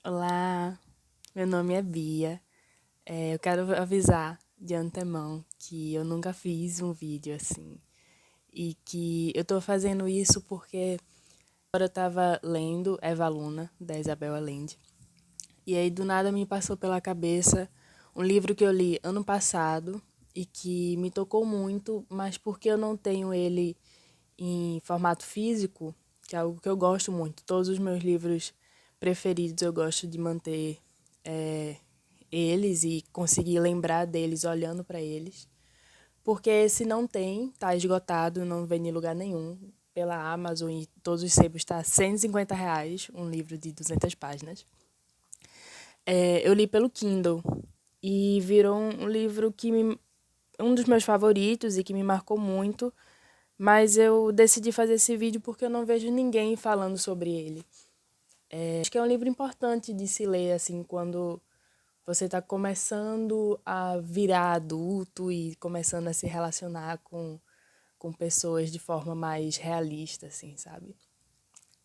Olá, meu nome é Bia. Eu quero avisar de antemão que eu nunca fiz um vídeo assim e que eu tô fazendo isso porque agora eu tava lendo Eva Luna, da Isabel Allende, e aí do nada me passou pela cabeça um livro que eu li ano passado e que me tocou muito, mas porque eu não tenho ele em formato físico, que é algo que eu gosto muito. Todos os meus livros preferidos eu gosto de manter é, eles e conseguir lembrar deles olhando para eles. Porque se não tem, tá esgotado, não vem em lugar nenhum. Pela Amazon e todos os sebos está R$ 150, um livro de 200 páginas. Eu li pelo Kindle e virou um livro um dos meus favoritos e que me marcou muito, mas eu decidi fazer esse vídeo porque eu não vejo ninguém falando sobre ele. Acho que é um livro importante de se ler, assim, quando você está começando a virar adulto e começando a se relacionar com pessoas de forma mais realista, assim, sabe?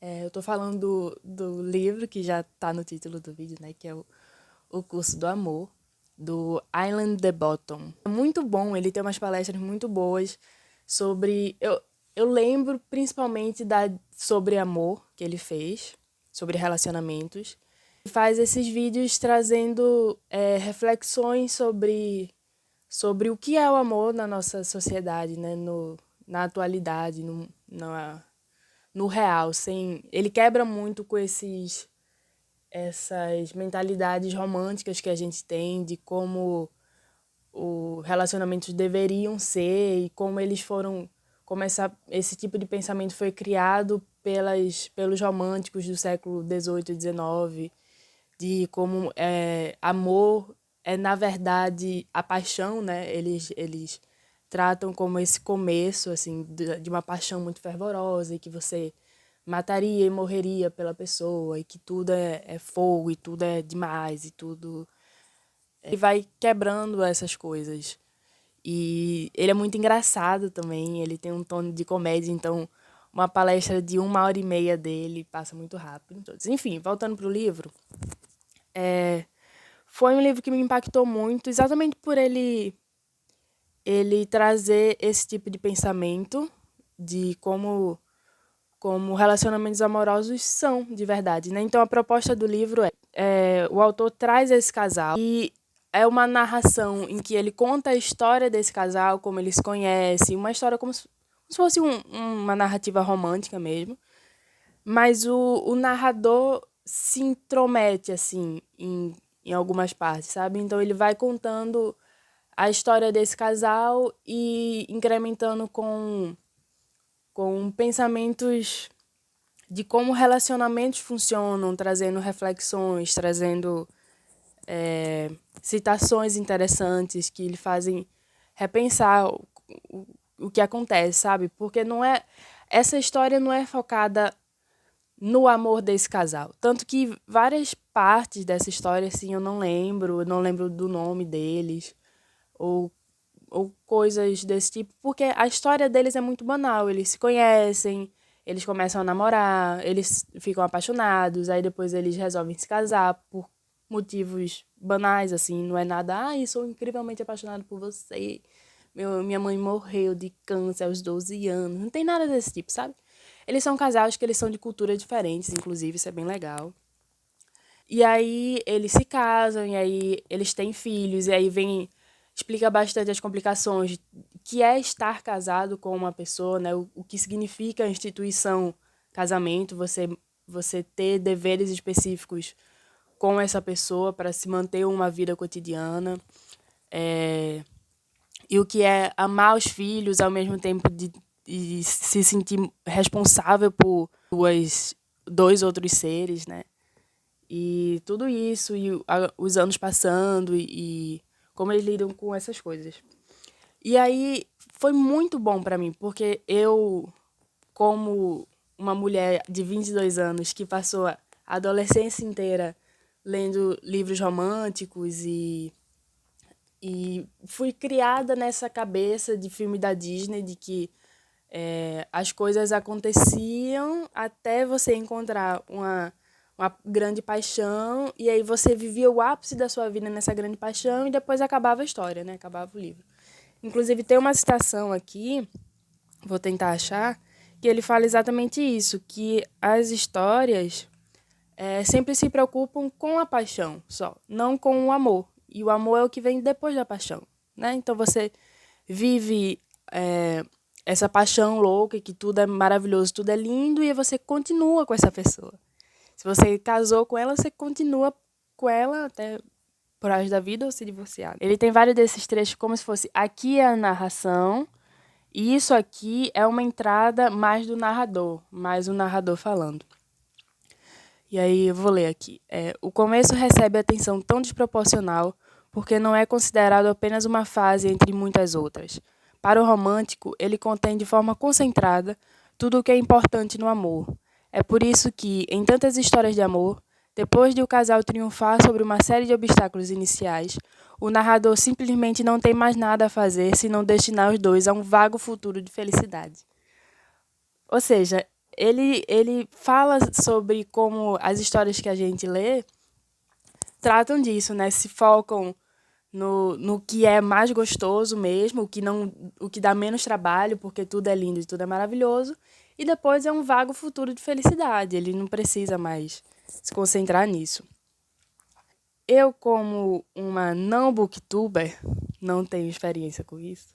Eu tô falando do livro que já tá no título do vídeo, né? Que é o Curso do Amor, do Island the Bottom. É muito bom, ele tem umas palestras muito boas sobre... Eu lembro principalmente sobre amor que ele fez, sobre relacionamentos. Faz esses vídeos trazendo reflexões sobre o que é o amor na nossa sociedade, né? Na atualidade, no real. Ele quebra muito com essas mentalidades românticas que a gente tem de como os relacionamentos deveriam ser e como esse tipo de pensamento foi criado pelos românticos do século XVIII e XIX, de como amor é, na verdade, a paixão, né? Eles tratam como esse começo, assim, de uma paixão muito fervorosa e que você mataria e morreria pela pessoa e que tudo é fogo e tudo é demais e tudo... Ele vai quebrando essas coisas. E ele é muito engraçado também, ele tem um tom de comédia, então uma palestra de 1 hora e meia dele passa muito rápido. Enfim, voltando pro livro, foi um livro que me impactou muito, exatamente por ele trazer esse tipo de pensamento de como relacionamentos amorosos são de verdade, né? Então a proposta do livro o autor traz esse casal e é uma narração em que ele conta a história desse casal, como eles se conhecem, uma história como se fosse uma narrativa romântica mesmo, mas o narrador se intromete, assim, em algumas partes, sabe? Então ele vai contando a história desse casal e incrementando com pensamentos de como relacionamentos funcionam, trazendo reflexões, trazendo citações interessantes que lhe fazem repensar o que acontece, sabe? Porque não é essa história não é focada no amor desse casal. Tanto que várias partes dessa história, assim, eu não lembro do nome deles, ou, ou coisas desse tipo, porque a história deles é muito banal. Eles se conhecem, eles começam a namorar, eles ficam apaixonados, aí depois eles resolvem se casar por motivos banais, assim, não é nada, sou incrivelmente apaixonado por você, minha mãe morreu de câncer aos 12 anos, não tem nada desse tipo, sabe? Eles são casais que eles são de culturas diferentes, inclusive, isso é bem legal. E aí eles se casam, e aí eles têm filhos, e aí explica bastante as complicações que é estar casado com uma pessoa, né? O que significa a instituição casamento, você ter deveres específicos com essa pessoa para se manter uma vida cotidiana. E o que é amar os filhos ao mesmo tempo de se sentir responsável por dois outros seres, né? E tudo isso, os anos passando e como eles lidam com essas coisas. E aí foi muito bom para mim, porque eu, como uma mulher de 22 anos que passou a adolescência inteira lendo livros românticos e fui criada nessa cabeça de filme da Disney de que as coisas aconteciam até você encontrar uma grande paixão, e aí você vivia o ápice da sua vida nessa grande paixão e depois acabava a história, né? Acabava o livro. Inclusive, tem uma citação aqui, vou tentar achar, que ele fala exatamente isso, que as histórias sempre se preocupam com a paixão só, não com o amor. E o amor é o que vem depois da paixão, né? Então você vive essa paixão louca, que tudo é maravilhoso, tudo é lindo, e você continua com essa pessoa. Se você casou com ela, você continua com ela até por resto da vida ou se divorciar. Ele tem vários desses trechos como se fosse aqui é a narração, e isso aqui é uma entrada mais do narrador, mais o narrador falando. E aí eu vou ler aqui. O começo recebe atenção tão desproporcional porque não é considerado apenas uma fase entre muitas outras. Para o romântico, ele contém de forma concentrada tudo o que é importante no amor. É por isso que, em tantas histórias de amor, depois de o casal triunfar sobre uma série de obstáculos iniciais, o narrador simplesmente não tem mais nada a fazer senão destinar os dois a um vago futuro de felicidade. Ou seja, ele fala sobre como as histórias que a gente lê tratam disso, né? Se focam no que é mais gostoso mesmo, o que dá menos trabalho, porque tudo é lindo e tudo é maravilhoso, e depois é um vago futuro de felicidade. Ele não precisa mais se concentrar nisso. Eu, como uma não booktuber, não tenho experiência com isso,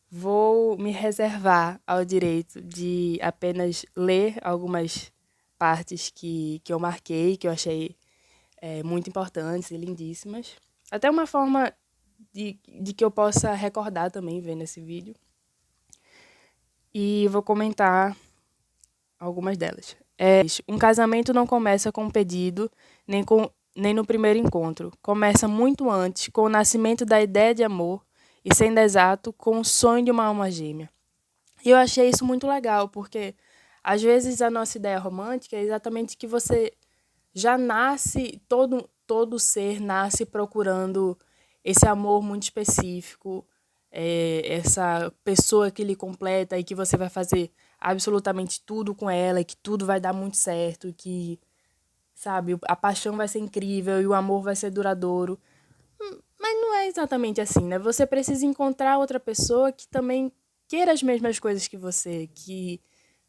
vou me reservar ao direito de apenas ler algumas partes que eu marquei, que eu achei muito importantes e lindíssimas. Até uma forma de que eu possa recordar também vendo esse vídeo. E vou comentar algumas delas. Um casamento não começa com um pedido, nem no primeiro encontro. Começa muito antes, com o nascimento da ideia de amor e, sendo exato, com o sonho de uma alma gêmea. E eu achei isso muito legal, porque às vezes a nossa ideia romântica é exatamente que você já nasce, todo ser nasce procurando esse amor muito específico, essa pessoa que lhe completa e que você vai fazer absolutamente tudo com ela, e que tudo vai dar muito certo, e que, sabe, a paixão vai ser incrível e o amor vai ser duradouro. Mas não é exatamente assim, né? Você precisa encontrar outra pessoa que também queira as mesmas coisas que você, que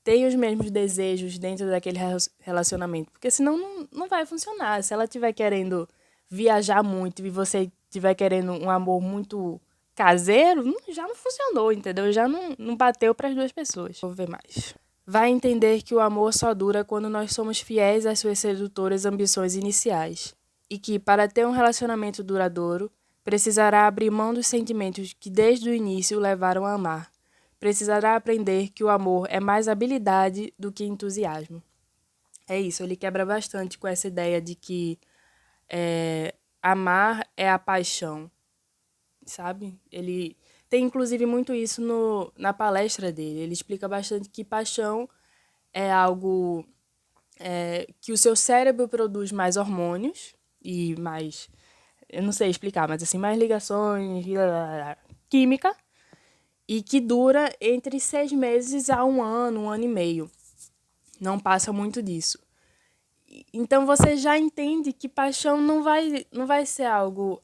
tenha os mesmos desejos dentro daquele relacionamento. Porque senão não vai funcionar. Se ela estiver querendo viajar muito e você estiver querendo um amor muito caseiro, já não funcionou, entendeu? Já não bateu para as duas pessoas. Vou ver mais. Vai entender que o amor só dura quando nós somos fiéis às suas sedutoras ambições iniciais. E que, para ter um relacionamento duradouro, precisará abrir mão dos sentimentos que desde o início o levaram a amar. Precisará aprender que o amor é mais habilidade do que entusiasmo. É isso, ele quebra bastante com essa ideia de que amar é a paixão, sabe? Ele tem inclusive muito isso na palestra dele. Ele explica bastante que paixão é algo que o seu cérebro produz mais hormônios e mais, eu não sei explicar, mas assim, mais ligações, química, e que dura entre 6 meses a um ano e meio. Não passa muito disso. Então você já entende que paixão não vai ser algo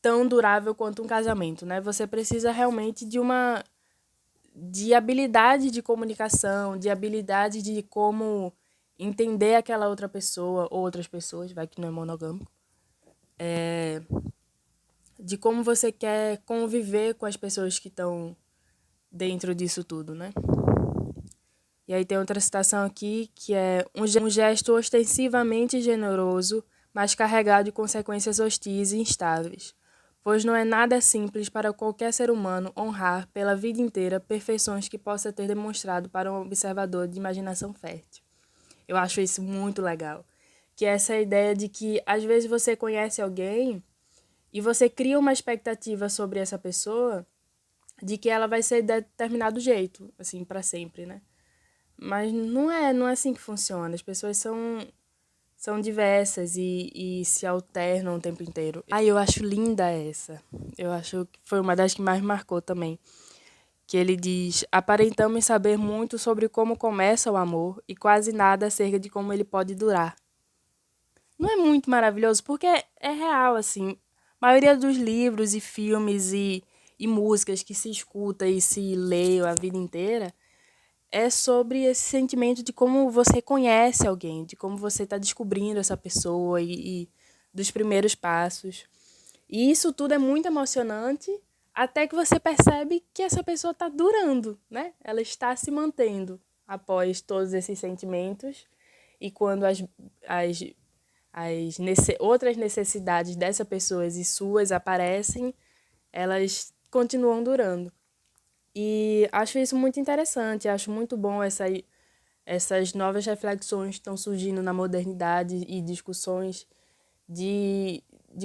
tão durável quanto um casamento, né? Você precisa realmente de habilidade de comunicação, de habilidade de como entender aquela outra pessoa ou outras pessoas, vai que não é monogâmico. De como você quer conviver com as pessoas que estão dentro disso tudo, né? E aí tem outra citação aqui que é um gesto ostensivamente generoso, mas carregado de consequências hostis e instáveis, pois não é nada simples para qualquer ser humano honrar pela vida inteira perfeições que possa ter demonstrado para um observador de imaginação fértil. Eu acho isso muito legal, que é essa ideia de que às vezes você conhece alguém e você cria uma expectativa sobre essa pessoa de que ela vai ser de determinado jeito, assim, para sempre, né? Mas não é assim que funciona. As pessoas são diversas e se alternam o tempo inteiro. Eu acho linda essa. Eu acho que foi uma das que mais marcou também. que ele diz: aparentamos saber muito sobre como começa o amor e quase nada acerca de como ele pode durar. Não é muito maravilhoso? Porque é real, assim. A maioria dos livros e filmes e músicas que se escuta e se lê a vida inteira é sobre esse sentimento de como você conhece alguém, de como você está descobrindo essa pessoa e dos primeiros passos. E isso tudo é muito emocionante, até que você percebe que essa pessoa está durando, né? Ela está se mantendo após todos esses sentimentos. E quando as, outras necessidades dessa pessoa e suas aparecem, elas continuam durando. E acho isso muito interessante, acho muito bom essas novas reflexões que estão surgindo na modernidade e discussões de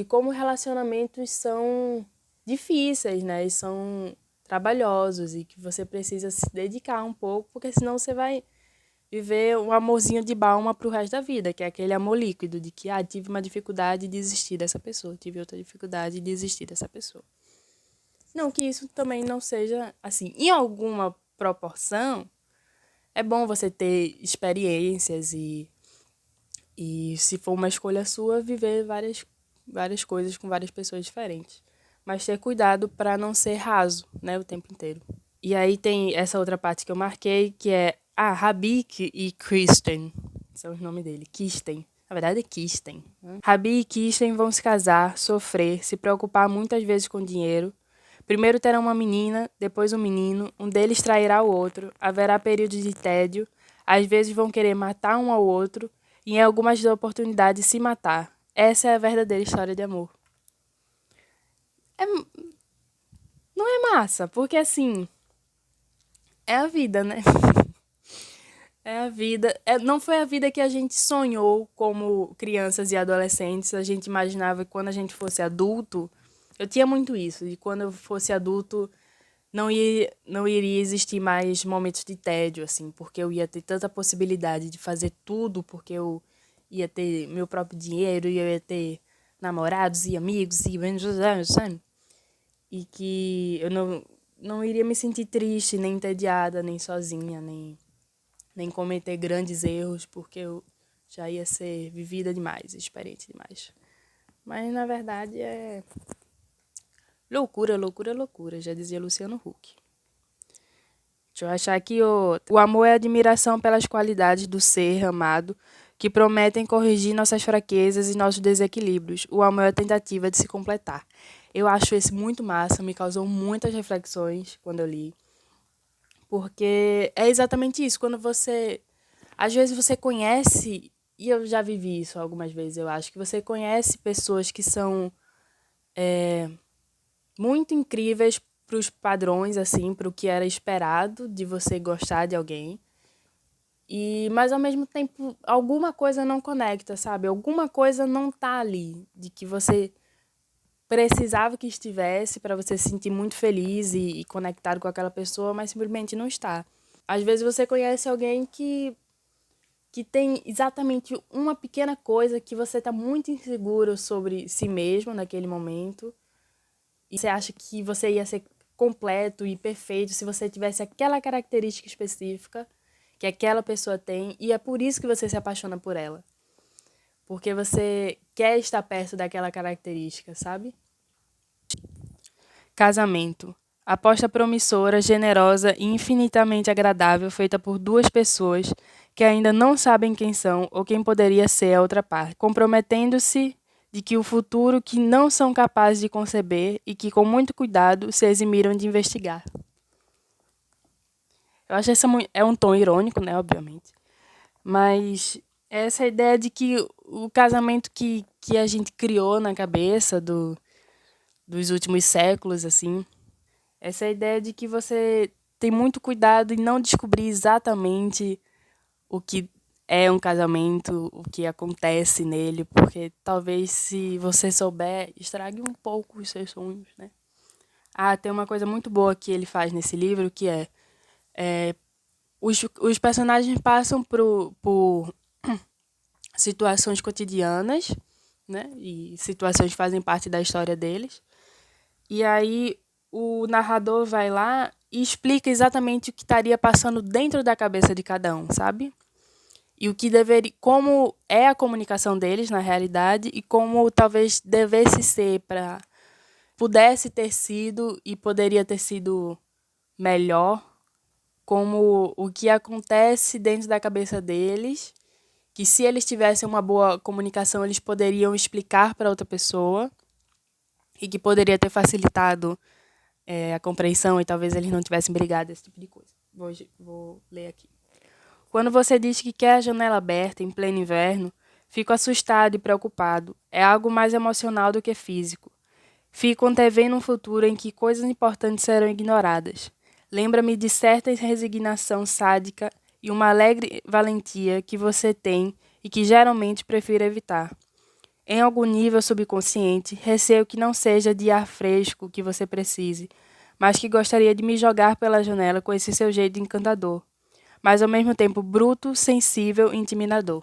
como relacionamentos são difíceis, né? E são trabalhosos e que você precisa se dedicar um pouco, porque senão você vai viver um amorzinho de balma pro resto da vida, que é aquele amor líquido de que tive uma dificuldade e desisti dessa pessoa, tive outra dificuldade e desisti dessa pessoa. Não que isso também não seja assim, em alguma proporção, é bom você ter experiências e se for uma escolha sua, viver várias coisas com várias pessoas diferentes. Mas ter cuidado para não ser raso, né, o tempo inteiro. E aí tem essa outra parte que eu marquei, que é Rabik e Kristen. São os nomes dele. Kirsten. Na verdade é Kirsten. Rabi e Kirsten vão se casar, sofrer, se preocupar muitas vezes com dinheiro. Primeiro terão uma menina, depois um menino. Um deles trairá o outro. Haverá períodos de tédio. Às vezes vão querer matar um ao outro. E em algumas oportunidades se matar. Essa é a verdadeira história de amor. Não é massa, porque assim, é a vida, né? É a vida. Não foi a vida que a gente sonhou como crianças e adolescentes. A gente imaginava que quando a gente fosse adulto. Eu tinha muito isso. E quando eu fosse adulto, não iria existir mais momentos de tédio, assim. Porque eu ia ter tanta possibilidade de fazer tudo. Porque eu ia ter meu próprio dinheiro. E eu ia ter namorados e amigos. E que eu não iria me sentir triste, nem entediada, nem sozinha, nem cometer grandes erros, porque eu já ia ser vivida demais, experiente demais. Mas, na verdade, é loucura, loucura, loucura, já dizia Luciano Huck. Deixa eu achar aqui, o amor é admiração pelas qualidades do ser amado, que prometem corrigir nossas fraquezas e nossos desequilíbrios. O amor é a tentativa de se completar. Eu acho esse muito massa, me causou muitas reflexões quando eu li. Porque é exatamente isso, quando você às vezes você conhece, e eu já vivi isso algumas vezes, eu acho, que você conhece pessoas que são muito incríveis para os padrões, assim, para o que era esperado de você gostar de alguém. Mas ao mesmo tempo, alguma coisa não conecta, sabe? Alguma coisa não tá ali, de que você precisava que estivesse para você se sentir muito feliz e conectado com aquela pessoa, mas simplesmente não está. Às vezes você conhece alguém que tem exatamente uma pequena coisa que você está muito inseguro sobre si mesmo naquele momento e você acha que você ia ser completo e perfeito se você tivesse aquela característica específica que aquela pessoa tem, e é por isso que você se apaixona por ela. Porque você quer estar perto daquela característica, sabe? Casamento. Aposta promissora, generosa e infinitamente agradável feita por duas pessoas que ainda não sabem quem são ou quem poderia ser a outra parte, comprometendo-se de que o futuro que não são capazes de conceber e que com muito cuidado se eximiram de investigar. Eu acho essa é um tom irônico, né, obviamente. Mas essa ideia de que o casamento que a gente criou na cabeça dos últimos séculos, assim, essa ideia de que você tem muito cuidado em não descobrir exatamente o que é um casamento, o que acontece nele, porque talvez se você souber, estrague um pouco os seus sonhos, né? Tem uma coisa muito boa que ele faz nesse livro, que é os personagens passam por situações cotidianas, né? E situações que fazem parte da história deles. E aí o narrador vai lá e explica exatamente o que estaria passando dentro da cabeça de cada um, sabe? E o que deveria, como é a comunicação deles na realidade e como talvez devesse ser para pudesse ter sido e poderia ter sido melhor, como o que acontece dentro da cabeça deles, que se eles tivessem uma boa comunicação, eles poderiam explicar para outra pessoa e que poderia ter facilitado a compreensão e talvez eles não tivessem brigado, esse tipo de coisa. Vou ler aqui. Quando você diz que quer a janela aberta em pleno inverno, fico assustado e preocupado. É algo mais emocional do que físico. Fico antevendo um futuro em que coisas importantes serão ignoradas. Lembra-me de certa resignação sádica e uma alegre valentia que você tem e que geralmente prefiro evitar. Em algum nível subconsciente, receio que não seja de ar fresco que você precise, mas que gostaria de me jogar pela janela com esse seu jeito encantador, mas ao mesmo tempo bruto, sensível e intimidador.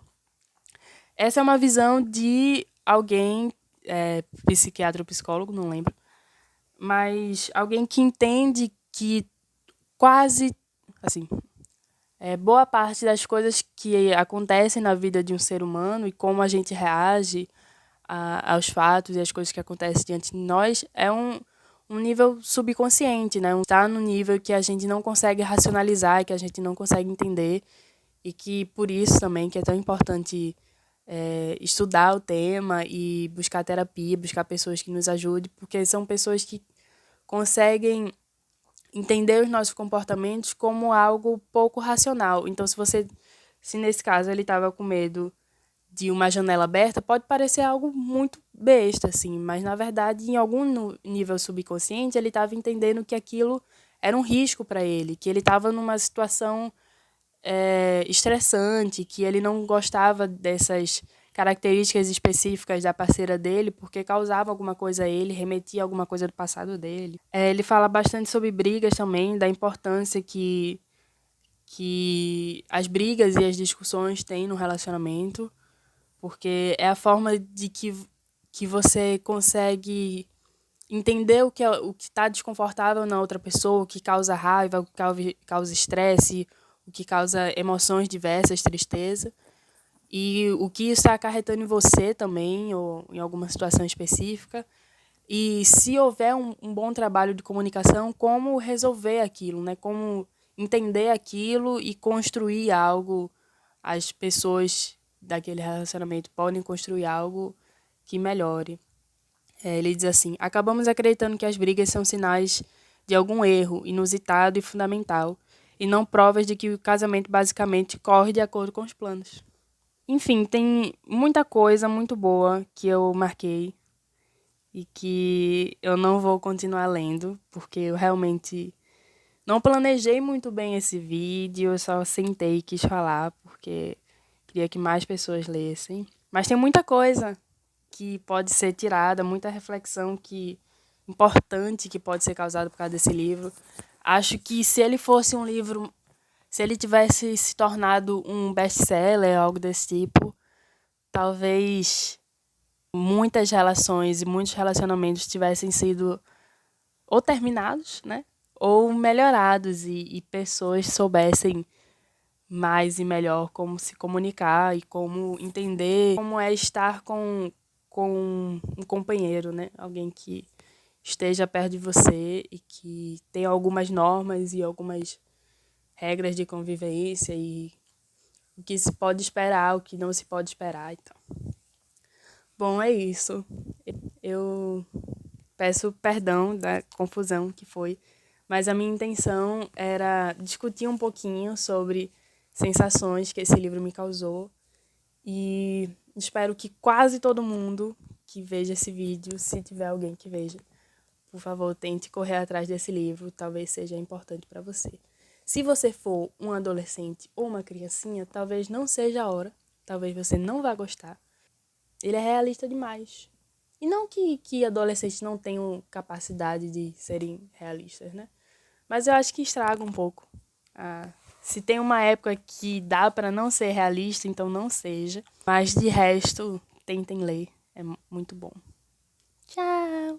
Essa é uma visão de alguém, psiquiatra ou psicólogo, não lembro, mas alguém que entende que quase, assim, boa parte das coisas que acontecem na vida de um ser humano e como a gente reage aos fatos e às coisas que acontecem diante de nós é um nível subconsciente, né? Tá no nível que a gente não consegue racionalizar, que a gente não consegue entender e que por isso também que é tão importante estudar o tema e buscar terapia, buscar pessoas que nos ajudem, porque são pessoas que conseguem entender os nossos comportamentos como algo pouco racional. Então, se nesse caso ele estava com medo de uma janela aberta, pode parecer algo muito besta, assim, mas na verdade, em algum nível subconsciente, ele estava entendendo que aquilo era um risco para ele, que ele estava numa situação estressante, que ele não gostava dessas características específicas da parceira dele, porque causava alguma coisa a ele, remetia a alguma coisa do passado dele. Ele fala bastante sobre brigas também, da importância que as brigas e as discussões têm no relacionamento, porque é a forma de que você consegue entender o que está desconfortável na outra pessoa, o que causa raiva, o que causa estresse, o que causa emoções diversas, tristeza, e o que isso está acarretando em você também, ou em alguma situação específica. E se houver um bom trabalho de comunicação, como resolver aquilo, né? Como entender aquilo e construir algo. As pessoas daquele relacionamento podem construir algo que melhore. Ele diz assim: acabamos acreditando que as brigas são sinais de algum erro inusitado e fundamental, e não provas de que o casamento basicamente corre de acordo com os planos. Enfim, tem muita coisa muito boa que eu marquei e que eu não vou continuar lendo, porque eu realmente não planejei muito bem esse vídeo, eu só sentei e quis falar, porque queria que mais pessoas lessem. Mas tem muita coisa que pode ser tirada, muita reflexão importante que pode ser causada por causa desse livro. Acho que se ele fosse um livro, se ele tivesse se tornado um best-seller, algo desse tipo, talvez muitas relações e muitos relacionamentos tivessem sido ou terminados, né? Ou melhorados e pessoas soubessem mais e melhor como se comunicar e como entender como é estar com um companheiro, né? Alguém que esteja perto de você e que tem algumas normas e algumas regras de convivência e o que se pode esperar, o que não se pode esperar e tal. Bom, é isso. Eu peço perdão da confusão que foi, mas a minha intenção era discutir um pouquinho sobre sensações que esse livro me causou e espero que quase todo mundo que veja esse vídeo, se tiver alguém que veja, por favor, tente correr atrás desse livro, talvez seja importante para você. Se você for um adolescente ou uma criancinha, talvez não seja a hora, talvez você não vá gostar. Ele é realista demais. E não que adolescentes não tenham capacidade de serem realistas, né? Mas eu acho que estraga um pouco. Se tem uma época que dá para não ser realista, então não seja. Mas de resto, tentem ler. É muito bom. Tchau!